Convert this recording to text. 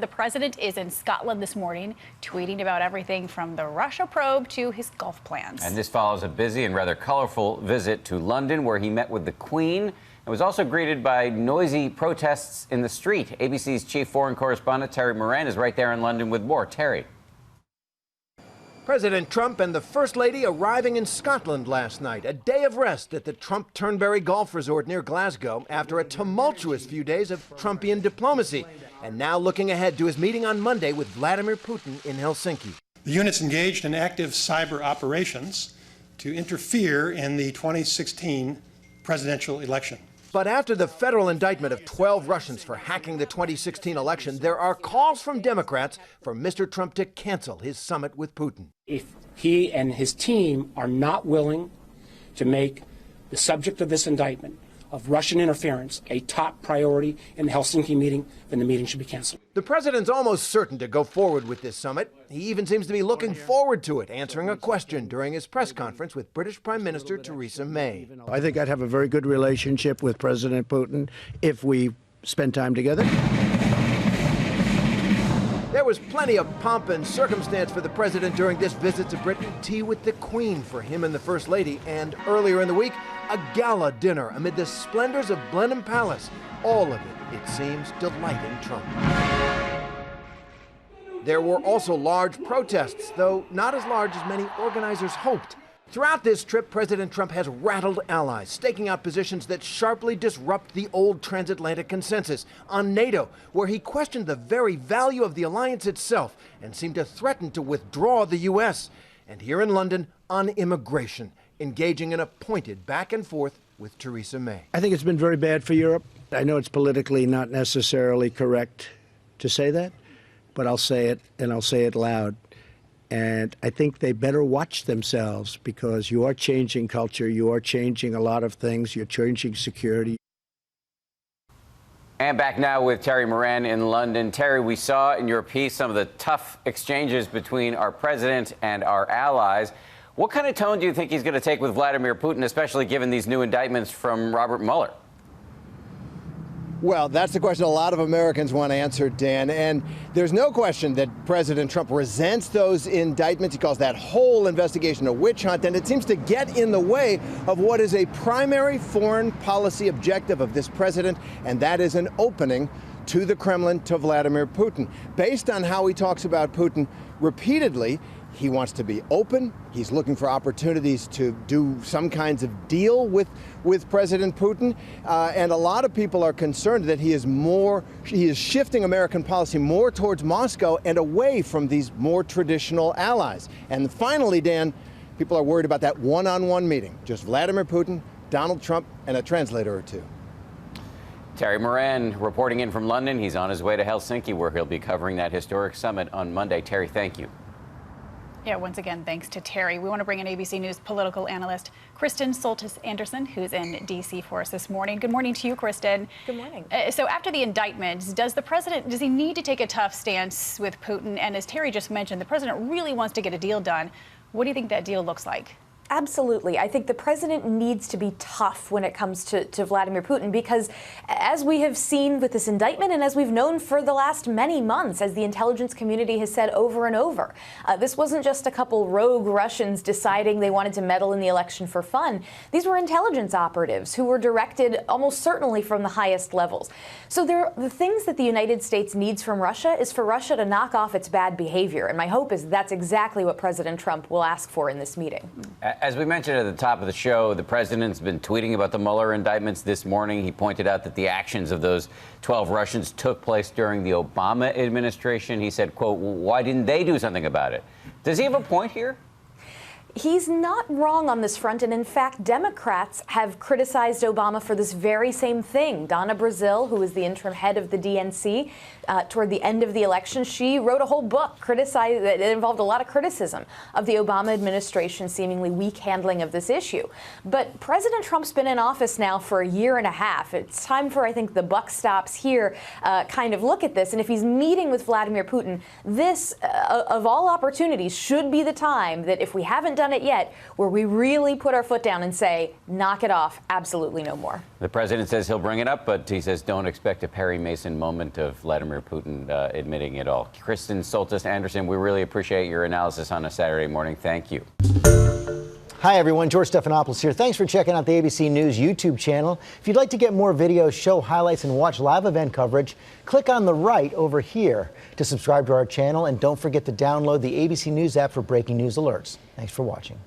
The president is in Scotland this morning, tweeting about everything from the Russia probe to his golf plans. And this follows a busy and rather colorful visit to London, where he met with the Queen and was also greeted by noisy protests in the street. ABC's chief foreign correspondent, Terry Moran, is right there in London with more. Terry. President Trump and the First Lady arriving in Scotland last night, a day of rest at the Trump-Turnberry Golf Resort near Glasgow after a tumultuous few days of Trumpian diplomacy, and now looking ahead to his meeting on Monday with Vladimir Putin in Helsinki. The unit's engaged in active cyber operations to interfere in the 2016 presidential election. But after the federal indictment of 12 Russians for hacking the 2016 election, there are calls from Democrats for Mr. Trump to cancel his summit with Putin. If he and his team are not willing to make the subject of this indictment of Russian interference a top priority in the Helsinki meeting, then the meeting should be canceled. The president's almost certain to go forward with this summit. He even seems to be looking forward to it, answering a question during his press conference with British Prime Minister Theresa May. I think I'd have a very good relationship with President Putin if we spent time together. There was plenty of pomp and circumstance for the president during this visit to Britain. Tea with the Queen for him and the First Lady, and earlier in the week, a gala dinner amid the splendors of Blenheim Palace. All of it seems, delighting Trump. There were also large protests, though not as large as many organizers hoped. Throughout this trip, President Trump has rattled allies, staking out positions that sharply disrupt the old transatlantic consensus. On NATO, where he questioned the very value of the alliance itself and seemed to threaten to withdraw the U.S. And here in London, on immigration, engaging in a pointed back and forth with Theresa May. I think it's been very bad for Europe. I know it's politically not necessarily correct to say that, but I'll say it, and I'll say it loud. And I think they better watch themselves, because you are changing culture, you are changing a lot of things, you're changing security. And back now with Terry Moran in London. Terry, we saw in your piece some of the tough exchanges between our president and our allies. What kind of tone do you think he's going to take with Vladimir Putin, especially given these new indictments from Robert Mueller? Well, that's the question a lot of Americans want answered, Dan. And there's no question that President Trump resents those indictments. He calls that whole investigation a witch hunt, and it seems to get in the way of what is a primary foreign policy objective of this president, and that is an opening to the Kremlin to Vladimir Putin. Based on how he talks about Putin repeatedly, he wants to be open. He's looking for opportunities to do some kinds of deal with President Putin. And a lot of people are concerned that he is shifting American policy more towards Moscow and away from these more traditional allies. And finally, Dan, people are worried about that one-on-one meeting. Just Vladimir Putin, Donald Trump, and a translator or two. Terry Moran reporting in from London. He's on his way to Helsinki, where he'll be covering that historic summit on Monday. Terry, thank you. Yeah, once again, thanks to Terry. We want to bring in ABC News political analyst Kristen Soltis Anderson, who's in D.C. for us this morning. Good morning to you, Kristen. Good morning. So after the indictments, does he need to take a tough stance with Putin? And as Terry just mentioned, the president really wants to get a deal done. What do you think that deal looks like? Absolutely. I think the president needs to be tough when it comes to Vladimir Putin, because as we have seen with this indictment and as we've known for the last many months, as the intelligence community has said over and over, this wasn't just a couple rogue Russians deciding they wanted to meddle in the election for fun. These were intelligence operatives who were directed almost certainly from the highest levels. So the things that the United States needs from Russia is for Russia to knock off its bad behavior. And my hope is that's exactly what President Trump will ask for in this meeting. As we mentioned at the top of the show, the president's been tweeting about the Mueller indictments this morning. He pointed out that the actions of those 12 Russians took place during the Obama administration. He said, quote, why didn't they do something about it? Does he have a point here? He's not wrong on this front, and in fact, Democrats have criticized Obama for this very same thing. Donna Brazile, who was the interim head of the DNC toward the end of the election, she wrote a whole book that involved a lot of criticism of the Obama administration's seemingly weak handling of this issue. But President Trump's been in office now for a year and a half. It's time for, I think, the buck stops here kind of look at this. And if he's meeting with Vladimir Putin, this, of all opportunities, should be the time that if we haven't done it yet, where we really put our foot down and say, knock it off, absolutely no more. The president says he'll bring it up, but he says don't expect a Perry Mason moment of Vladimir Putin admitting it all. Kristen, Soltis, Anderson, we really appreciate your analysis on a Saturday morning. Thank you. Hi, everyone. George Stephanopoulos here. Thanks for checking out the ABC News YouTube channel. If you'd like to get more videos, show highlights, and watch live event coverage, click on the right over here to subscribe to our channel. And don't forget to download the ABC News app for breaking news alerts. Thanks for watching.